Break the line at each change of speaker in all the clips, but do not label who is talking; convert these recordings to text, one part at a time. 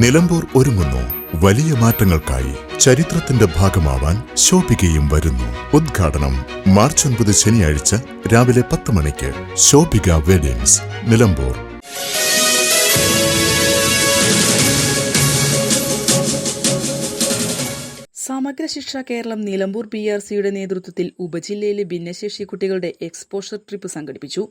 നിലമ്പൂർ ഒരുങ്ങുന്നു വലിയ മാറ്റങ്ങൾക്കായി. ചരിത്രത്തിന്റെ ഭാഗമാവാൻ ശോഭികയും വരുന്നു. ഉദ്ഘാടനം മാർച്ച് 9 ശനിയാഴ്ച രാവിലെ 10 മണിക്ക്. ശോഭിക വെഡിങ്സ്, നിലമ്പൂർ.
സമഗ്ര ശിക്ഷ കേരളം നിലമ്പൂർ PRCയുടെ നേതൃത്വത്തിൽ ഉപജില്ലയിലെ ഭിന്നശേഷി കുട്ടികളുടെ എക്സ്പോഷർ ട്രിപ്പ് സംഘടിപ്പിച്ചു.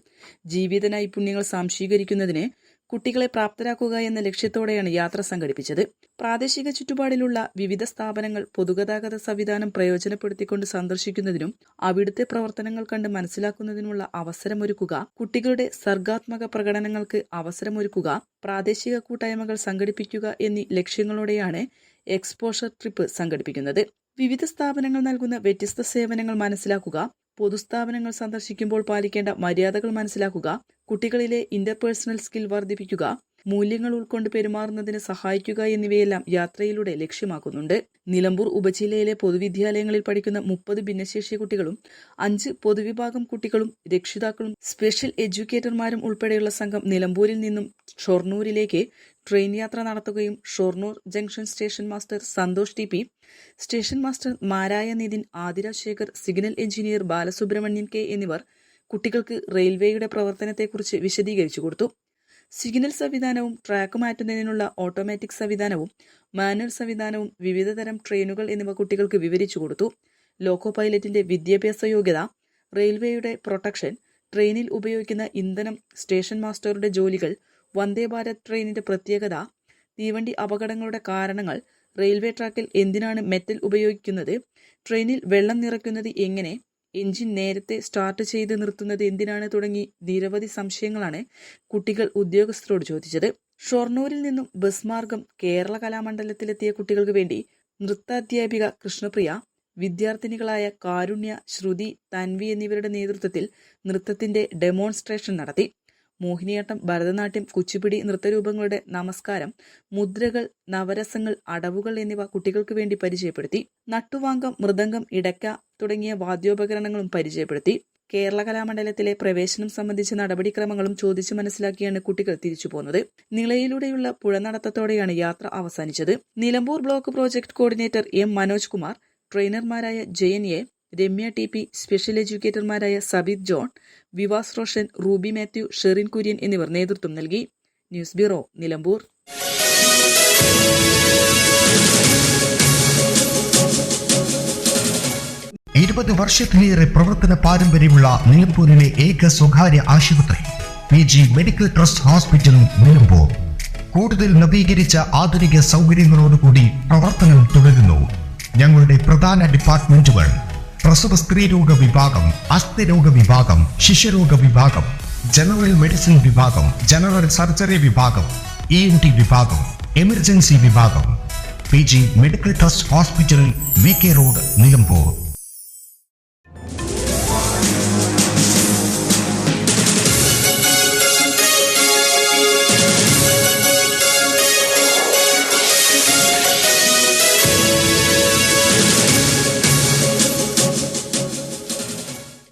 ജീവിത നൈപുണ്യങ്ങൾ സ്വാംശീകരിക്കുന്നതിന് കുട്ടികളെ പ്രാപ്തരാക്കുക എന്ന ലക്ഷ്യത്തോടെയാണ് യാത്ര സംഘടിപ്പിച്ചത്. പ്രാദേശിക ചുറ്റുപാടിലുള്ള വിവിധ സ്ഥാപനങ്ങൾ പൊതുഗതാഗത സംവിധാനം പ്രയോജനപ്പെടുത്തിക്കൊണ്ട് സന്ദർശിക്കുന്നതിനും അവിടുത്തെ പ്രവർത്തനങ്ങൾ കണ്ട് മനസ്സിലാക്കുന്നതിനുമുള്ള അവസരമൊരുക്കുക, കുട്ടികളുടെ സർഗാത്മക പ്രകടനങ്ങൾക്ക് അവസരമൊരുക്കുക, പ്രാദേശിക കൂട്ടായ്മകൾ സംഘടിപ്പിക്കുക എന്നീ ലക്ഷ്യങ്ങളോടെയാണ് എക്സ്പോഷർ ട്രിപ്പ് സംഘടിപ്പിക്കുന്നത്. വിവിധ സ്ഥാപനങ്ങൾ നൽകുന്ന വ്യത്യസ്ത സേവനങ്ങൾ മനസ്സിലാക്കുക, പൊതുസ്ഥാപനങ്ങൾ സന്ദർശിക്കുമ്പോൾ പാലിക്കേണ്ട മര്യാദകൾ മനസ്സിലാക്കുക, കുട്ടികളിലെ ഇന്റർപേഴ്സണൽ സ്കിൽ വർദ്ധിപ്പിക്കുക, മൂല്യങ്ങൾ ഉൾക്കൊണ്ട് പെരുമാറുന്നതിന് സഹായിക്കുക എന്നിവയെല്ലാം യാത്രയിലൂടെ ലക്ഷ്യമാക്കുന്നുണ്ട്. നിലമ്പൂർ ഉപജില്ലയിലെ പൊതുവിദ്യാലയങ്ങളിൽ പഠിക്കുന്ന 30 ഭിന്നശേഷി കുട്ടികളും 5 പൊതുവിഭാഗം കുട്ടികളും രക്ഷിതാക്കളും സ്പെഷ്യൽ എഡ്യൂക്കേറ്റർമാരും ഉൾപ്പെടെയുള്ള സംഘം നിലമ്പൂരിൽ നിന്നും ഷൊർണൂരിലേക്ക് ട്രെയിൻ യാത്ര നടത്തുകയും Shoranur junction station master Santhosh TP, station master മാരായ Nithin, Athira Shekhar, signal engineer Balasubramanian K എന്നിവർ കുട്ടികൾക്ക് റെയിൽവേയുടെ പ്രവർത്തനത്തെക്കുറിച്ച് വിശദീകരിച്ചു കൊടുത്തു. സിഗ്നൽ സംവിധാനവും ട്രാക്ക് മാറ്റുന്നതിനുള്ള ഓട്ടോമാറ്റിക് സംവിധാനവും മാനുവൽ സംവിധാനവും വിവിധ തരം ട്രെയിനുകൾ എന്നിവ കുട്ടികൾക്ക് വിവരിച്ചു കൊടുത്തു. ലോക്കോ പൈലറ്റിന്റെ വിദ്യാഭ്യാസ യോഗ്യത, റെയിൽവേയുടെ പ്രൊട്ടക്ഷൻ, ട്രെയിനിൽ ഉപയോഗിക്കുന്ന ഇന്ധനം, സ്റ്റേഷൻ മാസ്റ്ററുടെ ജോലികൾ, വന്ദേ ഭാരത് ട്രെയിനിന്റെ പ്രത്യേകത, തീവണ്ടി അപകടങ്ങളുടെ കാരണങ്ങൾ, റെയിൽവേ ട്രാക്കിൽ എന്തിനാണ് മെറ്റൽ ഉപയോഗിക്കുന്നത്, ട്രെയിനിൽ വെള്ളം നിറയ്ക്കുന്നത് എങ്ങനെ, എഞ്ചിൻ നേരത്തെ സ്റ്റാർട്ട് ചെയ്ത് നിർത്തുന്നത് എന്തിനാണ് തുടങ്ങി നിരവധി സംശയങ്ങളാണ് കുട്ടികൾ ഉദ്യോഗസ്ഥരോട് ചോദിച്ചത്. ഷൊർണൂരിൽ നിന്നും ബസ് മാർഗം കേരള കലാമണ്ഡലത്തിലെത്തിയ കുട്ടികൾക്ക് വേണ്ടി നൃത്താധ്യാപിക കൃഷ്ണപ്രിയ, വിദ്യാർത്ഥിനികളായ കാരുണ്യ, ശ്രുതി, തൻവി എന്നിവരുടെ നേതൃത്വത്തിൽ നൃത്തത്തിന്റെ ഡെമോൺസ്ട്രേഷൻ നടത്തി. മോഹിനിയാട്ടം, ഭരതനാട്യം, കുച്ചിപ്പിടി നൃത്തരൂപങ്ങളുടെ നമസ്കാരം, മുദ്രകൾ, നവരസങ്ങൾ, അടവുകൾ എന്നിവ കുട്ടികൾക്ക് വേണ്ടി പരിചയപ്പെടുത്തി. നട്ടുവാങ്കം, മൃദംഗം, ഇടയ്ക്ക തുടങ്ങിയ വാദ്യോപകരണങ്ങളും പരിചയപ്പെടുത്തി. കേരള കലാമണ്ഡലത്തിലെ പ്രവേശനം സംബന്ധിച്ച നടപടിക്രമങ്ങളും ചോദിച്ചു മനസ്സിലാക്കിയാണ് കുട്ടികൾ തിരിച്ചു പോന്നത്. നിളയിലൂടെയുള്ള പുഴനടത്തത്തോടെയാണ് യാത്ര അവസാനിച്ചത്. Nilambur block project coordinator M Manoj Kumar, ട്രെയിനർമാരായ JNA, രമ്യ TP, സ്പെഷ്യൽ എഡ്യൂക്കേറ്റർമാരായ Sabith John, Vivas Roshan, Ruby Mathew, Sherin Kurian എന്നിവർ നേതൃത്വം നൽകി. News bureau, Nilambur.
20 വർഷത്തിലേറെ പ്രവർത്തന പാരമ്പര്യമുള്ള നിലമ്പൂരിലെ ഏക സ്വകാര്യ ആശുപത്രി PG medical trust hospital, Nilambur. കൂടുതൽ നവീകരിച്ച ആധുനിക സൗകര്യങ്ങളോടുകൂടി പ്രവർത്തനം തുടരുന്നു. ഞങ്ങളുടെ പ്രധാന ഡിപ്പാർട്ട്മെന്റുകൾ: പ്രസവ സ്ത്രീരോഗ വിഭാഗം, അസ്ഥിരോഗ വിഭാഗം, ശിശുരോഗ വിഭാഗം, ജനറൽ മെഡിസിൻ വിഭാഗം, ജനറൽ സർജറി വിഭാഗം, ENT വിഭാഗം, എമർജൻസി വിഭാഗം. PG medical trust hospital, VK road, Nilambur.